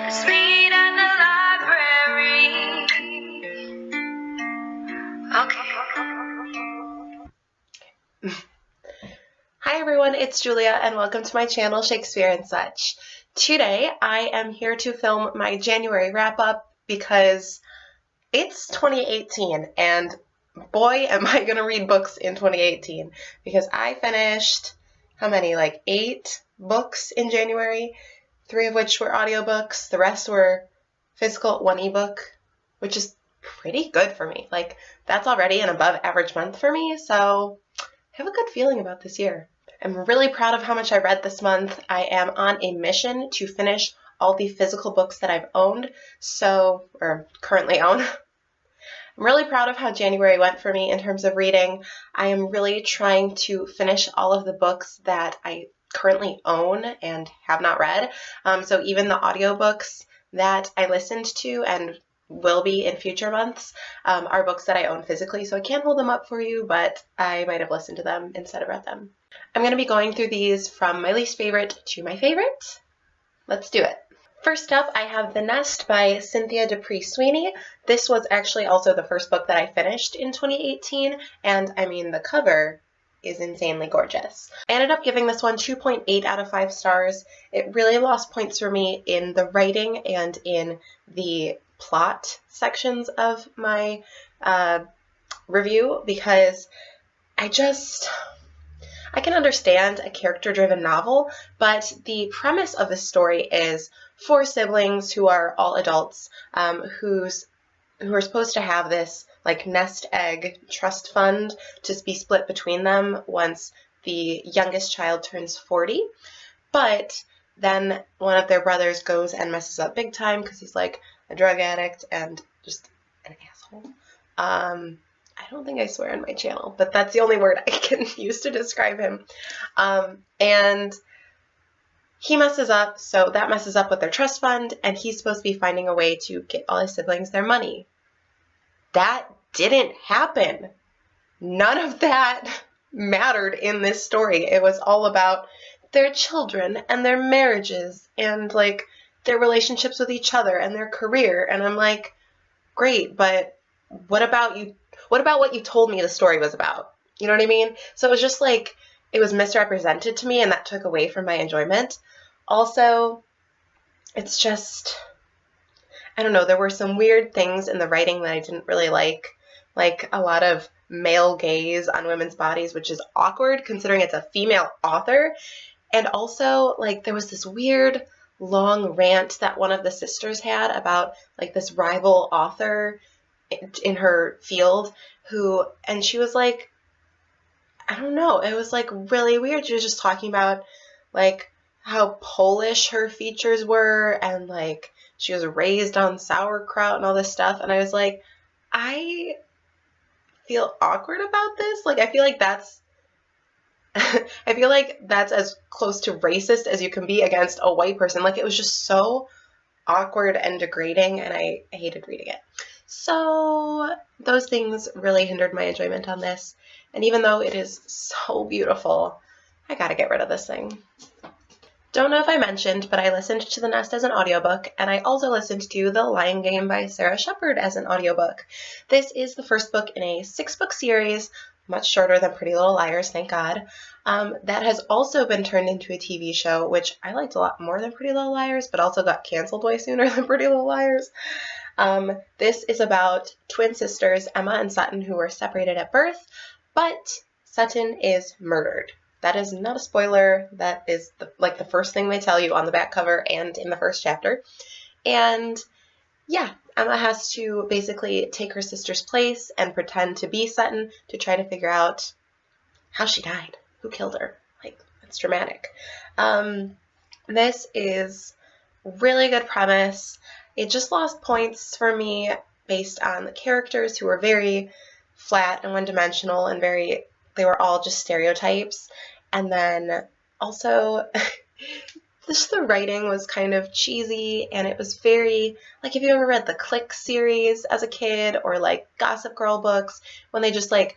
Let's meet at the library. Okay. Hi everyone, it's Julia and welcome to my channel Shakespeare and Such. Today I am here to film my January wrap-up because it's 2018 and boy am I going to read books in 2018 because I finished, how many, like 8 books in January, 3 of which were audiobooks, the rest were physical, 1 ebook, which is pretty good for me. Like, that's already an above average month for me, so I have a good feeling about this year. I'm really proud of how much I read this month. I am on a mission to finish all the physical books that I've owned, or currently own. I'm really proud of how January went for me in terms of reading. I am really trying to finish all of the books that I currently own and have not read. So even the audiobooks that I listened to and will be in future months are books that I own physically, so I can't hold them up for you, but I might have listened to them instead of read them. I'm going to be going through these from my least favorite to my favorite. Let's do it. First up, I have The Nest by Cynthia Dupree Sweeney. This was actually also the first book that I finished in 2018, and I mean, the cover is insanely gorgeous. I ended up giving this one 2.8 out of 5 stars. It really lost points for me in the writing and in the plot sections of my review because I can understand a character-driven novel, but the premise of the story is 4 siblings who are all adults who are supposed to have this like nest egg trust fund to be split between them once the youngest child turns 40. But then one of their brothers goes and messes up big time because he's like a drug addict and just an asshole. I don't think I swear on my channel, but that's the only word I can use to describe him. And he messes up, so that messes up with their trust fund, and he's supposed to be finding a way to get all his siblings their money. That didn't happen. None of that mattered in this story. It was all about their children and their marriages and like their relationships with each other and their career. And I'm like, great, but what about you? What about what you told me the story was about? You know what I mean? So it was just like, it was misrepresented to me and that took away from my enjoyment. Also, it's just, I don't know, there were some weird things in the writing that I didn't really like a lot of male gaze on women's bodies, which is awkward considering it's a female author. And also, like, there was this weird long rant that one of the sisters had about like this rival author in her field and she was like, I don't know, it was like really weird. She was just talking about like how Polish her features were and like she was raised on sauerkraut and all this stuff, and I was like, I feel awkward about this. Like, I feel like that's as close to racist as you can be against a white person. Like, it was just so awkward and degrading, and I hated reading it. So those things really hindered my enjoyment on this. And even though it is so beautiful, I gotta get rid of this thing. Don't know if I mentioned, but I listened to The Nest as an audiobook, and I also listened to The Lion Game by Sarah Shepard as an audiobook. This is the first book in a 6-book series, much shorter than Pretty Little Liars, thank God, that has also been turned into a TV show, which I liked a lot more than Pretty Little Liars, but also got canceled way sooner than Pretty Little Liars. This is about twin sisters, Emma and Sutton, who were separated at birth, but Sutton is murdered. That is not a spoiler. That is the first thing they tell you on the back cover and in the first chapter. And yeah, Emma has to basically take her sister's place and pretend to be Sutton to try to figure out how she died, who killed her. Like, it's dramatic. This is really good premise. It just lost points for me based on the characters who were very flat and one-dimensional and they were all just stereotypes. And then also, just the writing was kind of cheesy, and it was very, like, if you ever read the Click series as a kid or like Gossip Girl books, when they just like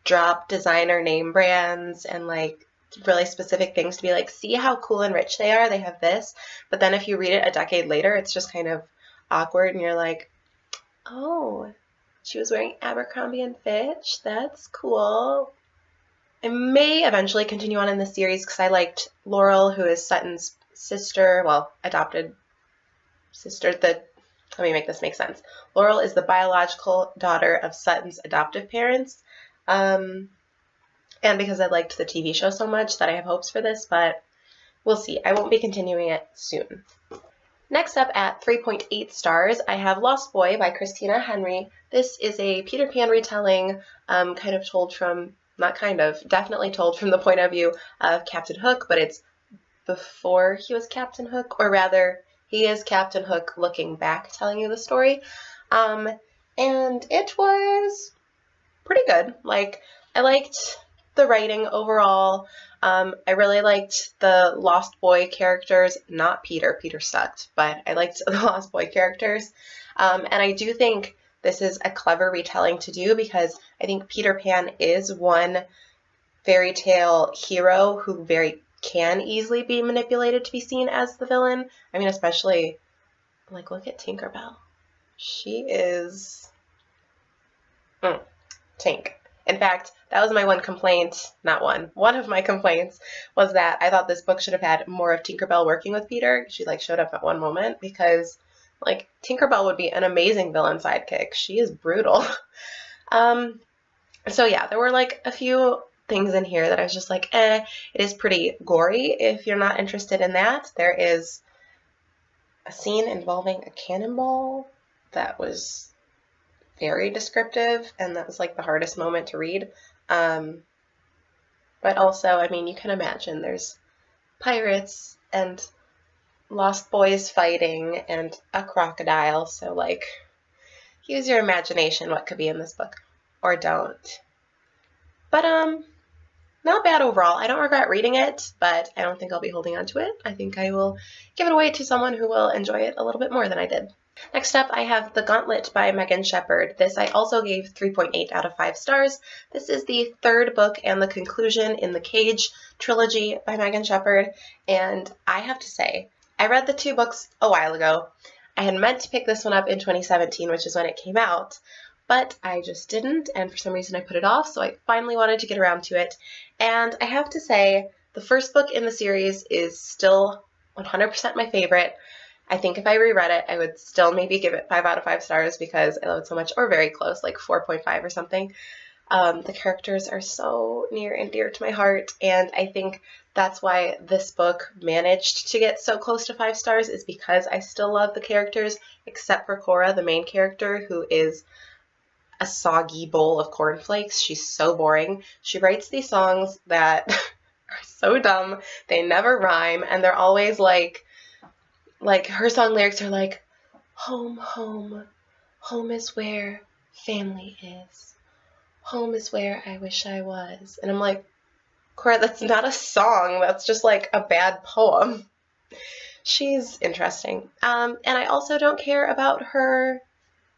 drop designer name brands and like really specific things to be like, see how cool and rich they are, they have this. But then if you read it a decade later, it's just kind of awkward, and you're like, oh, she was wearing Abercrombie and Fitch? That's cool. I may eventually continue on in the series because I liked Laurel, who is Sutton's sister, well, adopted sister. Let me make this make sense. Laurel is the biological daughter of Sutton's adoptive parents. And because I liked the TV show so much that I have hopes for this, but we'll see. I won't be continuing it soon. Next up at 3.8 stars, I have Lost Boy by Christina Henry. This is a Peter Pan retelling, kind of told from, not kind of, definitely told from the point of view of Captain Hook, but it's before he was Captain Hook, or rather, he is Captain Hook looking back, telling you the story. And it was pretty good. Like, I liked the writing overall. I really liked the Lost Boy characters, not Peter. Peter sucked, but I liked the Lost Boy characters. And I do think this is a clever retelling to do because I think Peter Pan is one fairy tale hero who can easily be manipulated to be seen as the villain. I mean, especially, like, look at Tinkerbell. She is Tink. In fact, that was my one complaint, one of my complaints was that I thought this book should have had more of Tinkerbell working with Peter. She, like, showed up at one moment because, like, Tinkerbell would be an amazing villain sidekick. She is brutal. So yeah, there were, like, a few things in here that I was just like, it is pretty gory if you're not interested in that. There is a scene involving a cannonball that was very descriptive, and that was like the hardest moment to read. But also, I mean, you can imagine there's pirates and lost boys fighting and a crocodile, so like, use your imagination what could be in this book, or don't. But not bad overall. I don't regret reading it, but I don't think I'll be holding on to it. I think I will give it away to someone who will enjoy it a little bit more than I did. Next up, I have The Gauntlet by Megan Shepherd. This I also gave 3.8 out of 5 stars. This is the third book and the conclusion in the Cage trilogy by Megan Shepherd, and I have to say, I read the two books a while ago. I had meant to pick this one up in 2017, which is when it came out, but I just didn't, and for some reason I put it off, so I finally wanted to get around to it. And I have to say, the first book in the series is still 100% my favorite. I think if I reread it, I would still maybe give it 5 out of 5 stars because I love it so much, or very close, like 4.5 or something. The characters are so near and dear to my heart, and I think that's why this book managed to get so close to 5 stars, is because I still love the characters, except for Cora, the main character, who is a soggy bowl of cornflakes. She's so boring. She writes these songs that are so dumb. They never rhyme, and they're always like her song lyrics are like, home, home, home is where family is. Home is where I wish I was. And I'm like, Cora, that's not a song. That's just like a bad poem. She's interesting. And I also don't care about her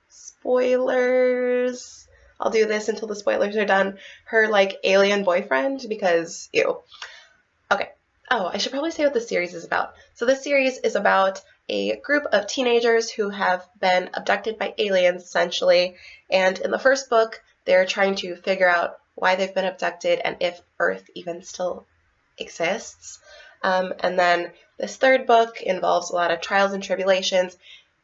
spoilers. I'll do this until the spoilers are done. Her, like, alien boyfriend, because, ew. Okay. Oh, I should probably say what the series is about. So this series is about a group of teenagers who have been abducted by aliens, essentially. And in the first book, they're trying to figure out why they've been abducted and if Earth even still exists. And then this third book involves a lot of trials and tribulations.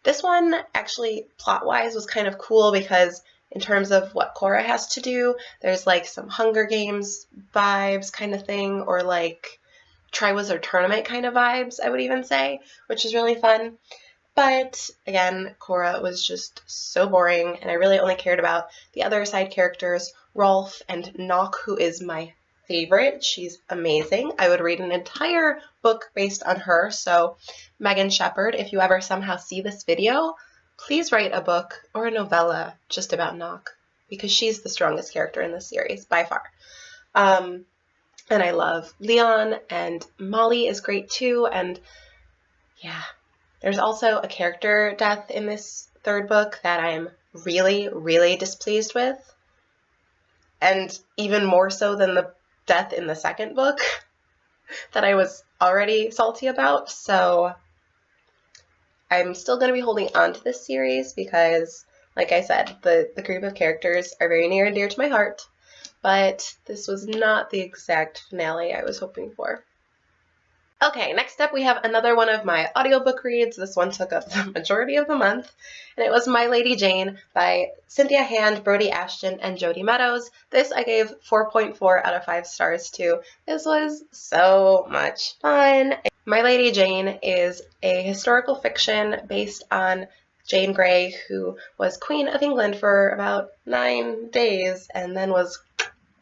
This one, actually, plot-wise, was kind of cool because in terms of what Cora has to do, there's like some Hunger Games vibes kind of thing, or like Triwizard Tournament kind of vibes, I would even say, which is really fun. But again, Cora was just so boring, and I really only cared about the other side characters, Rolf and Nock, who is my favorite. She's amazing. I would read an entire book based on her. So Megan Shepherd, if you ever somehow see this video, please write a book or a novella just about Nock, because she's the strongest character in this series by far. And I love Leon, and Molly is great too, and yeah. There's also a character death in this third book that I'm really, really displeased with, and even more so than the death in the second book. that I was already salty about, so I'm still going to be holding on to this series because, like I said, the group of characters are very near and dear to my heart, but this was not the exact finale I was hoping for. Okay, next up we have another one of my audiobook reads. This one took up the majority of the month, and it was My Lady Jane by Cynthia Hand, Brody Ashton, and Jody Meadows. This I gave 4.4 out of 5 stars to. This was so much fun. My Lady Jane is a historical fiction based on Jane Grey, who was Queen of England for about 9 days and then was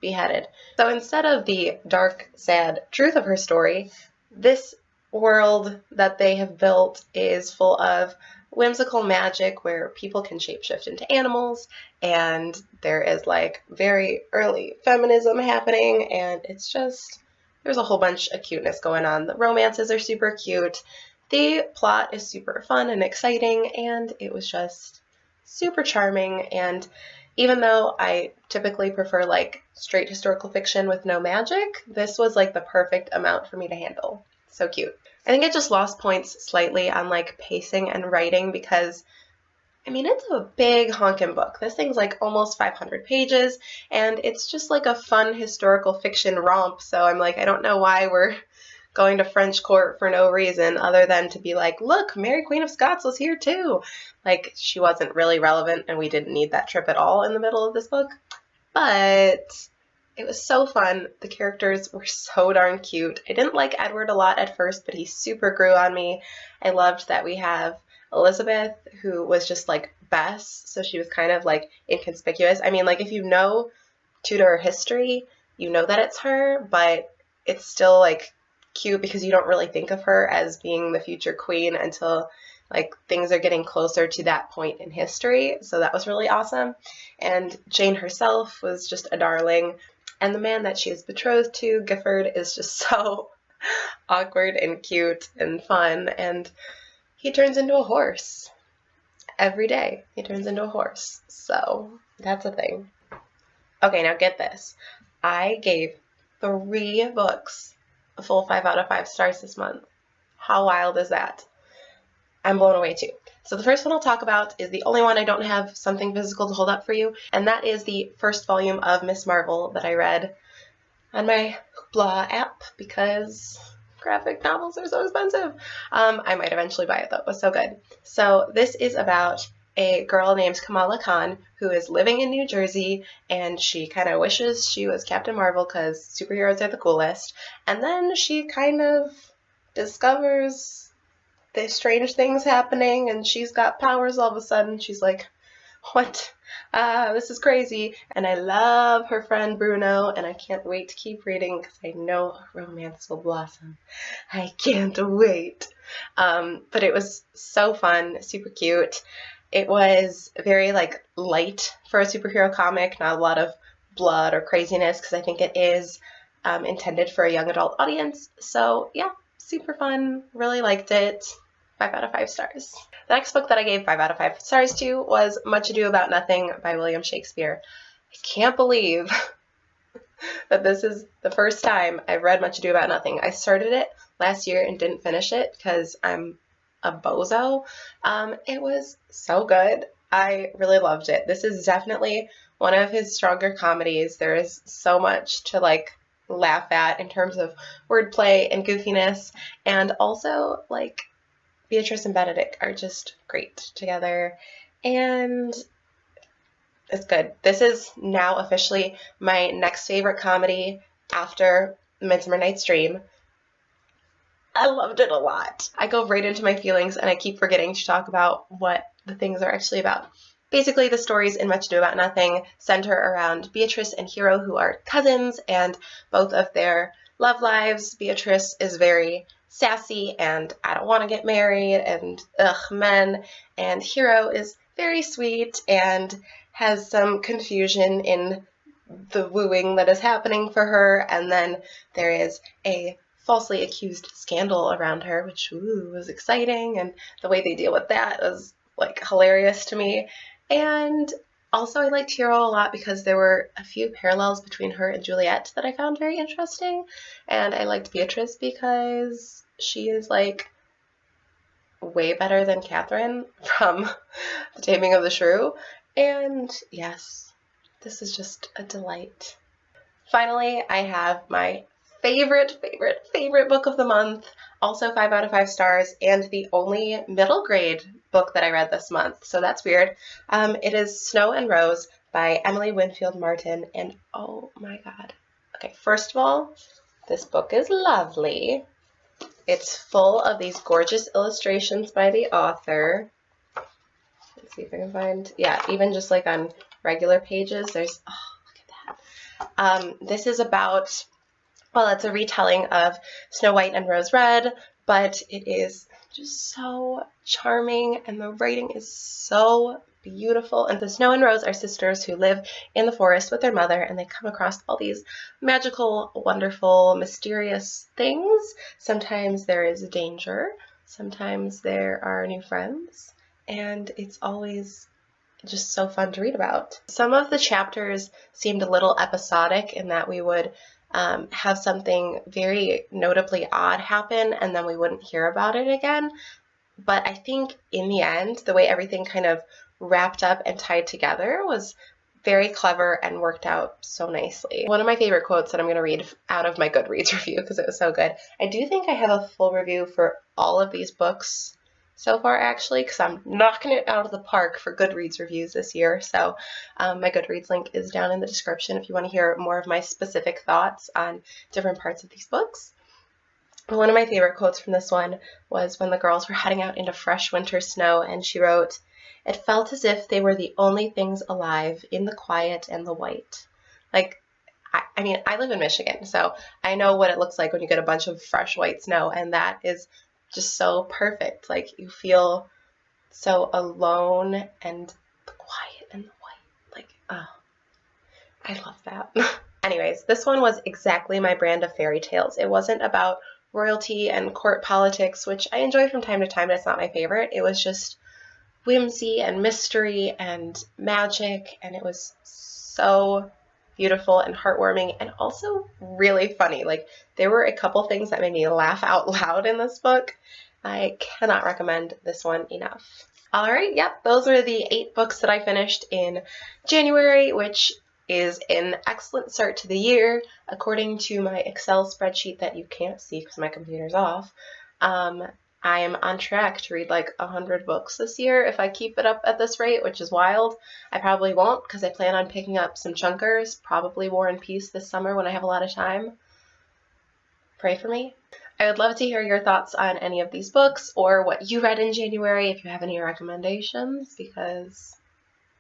beheaded. So instead of the dark, sad truth of her story, this world that they have built is full of whimsical magic where people can shapeshift into animals, and there is like very early feminism happening, and it's just, there's a whole bunch of cuteness going on. The romances are super cute, the plot is super fun and exciting, and it was just super charming. And even though I typically prefer like straight historical fiction with no magic, this was like the perfect amount for me to handle. So cute. I think it just lost points slightly on like pacing and writing because, I mean, it's a big honkin' book. This thing's like almost 500 pages, and it's just like a fun historical fiction romp. So I'm like, I don't know why we're going to French court for no reason other than to be like, look, Mary Queen of Scots was here too. Like, she wasn't really relevant and we didn't need that trip at all in the middle of this book. But it was so fun. The characters were so darn cute. I didn't like Edward a lot at first, but he super grew on me. I loved that we have Elizabeth, who was just like Bess, so she was kind of like inconspicuous. I mean, like, if you know Tudor history, you know that it's her, but it's still like cute because you don't really think of her as being the future queen until like things are getting closer to that point in history. So that was really awesome. And Jane herself was just a darling. And the man that she is betrothed to, Gifford, is just so awkward and cute and fun. And he turns into a horse. Every day he turns into a horse. So that's a thing. Okay, now get this. I gave 3 books a full 5 out of 5 stars this month. How wild is that? I'm blown away too. So the first one I'll talk about is the only one I don't have something physical to hold up for you, and that is the first volume of Miss Marvel that I read on my Hoopla app because graphic novels are so expensive. I might eventually buy it though. It was so good. So this is about a girl named Kamala Khan who is living in New Jersey, and she kind of wishes she was Captain Marvel because superheroes are the coolest. And then she kind of discovers there's strange things happening, and she's got powers all of a sudden. She's like, what? This is crazy. And I love her friend Bruno, and I can't wait to keep reading because I know romance will blossom. I can't wait. But it was so fun, super cute. It was very like light for a superhero comic, not a lot of blood or craziness because I think it is intended for a young adult audience. So yeah, super fun, really liked it. 5 out of 5 stars. The next book that I gave 5 out of 5 stars to was Much Ado About Nothing by William Shakespeare. I can't believe that this is the first time I've read Much Ado About Nothing. I started it last year and didn't finish it because I'm a bozo. It was so good. I really loved it. This is definitely one of his stronger comedies. There is so much to like laugh at in terms of wordplay and goofiness, and also like Beatrice and Benedict are just great together, and it's good. This is now officially my next favorite comedy after Midsummer Night's Dream. I loved it a lot. I go right into my feelings and I keep forgetting to talk about what the things are actually about. Basically, the stories in Much Ado About Nothing center around Beatrice and Hero, who are cousins, and both of their love lives. Beatrice is very sassy and I don't want to get married and men, and Hero is very sweet and has some confusion in the wooing that is happening for her, and then there is a falsely accused scandal around her, which was exciting, and the way they deal with that was like hilarious to me. And Also, I liked Hero a lot because there were a few parallels between her and Juliet that I found very interesting. And I liked Beatrice because she is like way better than Catherine from The Taming of the Shrew. And yes, this is just a delight. Finally, I have my favorite book of the month, also 5 out of 5 stars, and the only middle grade book that I read this month, so that's weird. It is Snow and Rose by Emily Winfield Martin, and oh my god. Okay, first of all, this book is lovely. It's full of these gorgeous illustrations by the author. Let's see if I can find, yeah, even just like on regular pages, there's, oh, look at that. This is about, well, it's a retelling of Snow White and Rose Red, but it is just so charming, and the writing is so beautiful. And the Snow and Rose are sisters who live in the forest with their mother, and they come across all these magical, wonderful, mysterious things. Sometimes there is danger, sometimes there are new friends, and it's always just so fun to read about. Some of the chapters seemed a little episodic in that we would have something very notably odd happen and then we wouldn't hear about it again. But I think in the end, the way everything kind of wrapped up and tied together was very clever and worked out so nicely. One of my favorite quotes that I'm going to read out of my Goodreads review because it was so good. I do think I have a full review for all of these books so far, actually, because I'm knocking it out of the park for Goodreads reviews this year. So my Goodreads link is down in the description if you want to hear more of my specific thoughts on different parts of these books. One of my favorite quotes from this one was when the girls were heading out into fresh winter snow, and she wrote, "It felt as if they were the only things alive in the quiet and the white." Like, I mean, I live in Michigan, so I know what it looks like when you get a bunch of fresh white snow, and that is just so perfect. Like, you feel so alone and the quiet and the white. Like, oh, I love that. Anyways, this one was exactly my brand of fairy tales. It wasn't about royalty and court politics, which I enjoy from time to time, but it's not my favorite. It was just whimsy and mystery and magic, and it was so beautiful and heartwarming and also really funny. Like, there were a couple things that made me laugh out loud in this book. I cannot recommend this one enough. Alright, yep, those were the 8 books that I finished in January, which is an excellent start to the year. According to my Excel spreadsheet that you can't see because my computer's off, I am on track to read like 100 books this year if I keep it up at this rate, which is wild. I probably won't because I plan on picking up some chunkers, probably War and Peace this summer when I have a lot of time. Pray for me. I would love to hear your thoughts on any of these books or what you read in January if you have any recommendations, because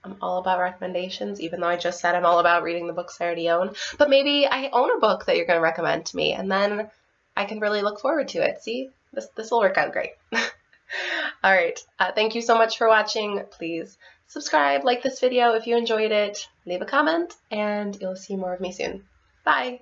I'm all about recommendations, even though I just said I'm all about reading the books I already own. But maybe I own a book that you're going to recommend to me, and then I can really look forward to it. See? This will work out great. All right. Thank you so much for watching. Please subscribe, like this video if you enjoyed it, leave a comment, and you'll see more of me soon. Bye.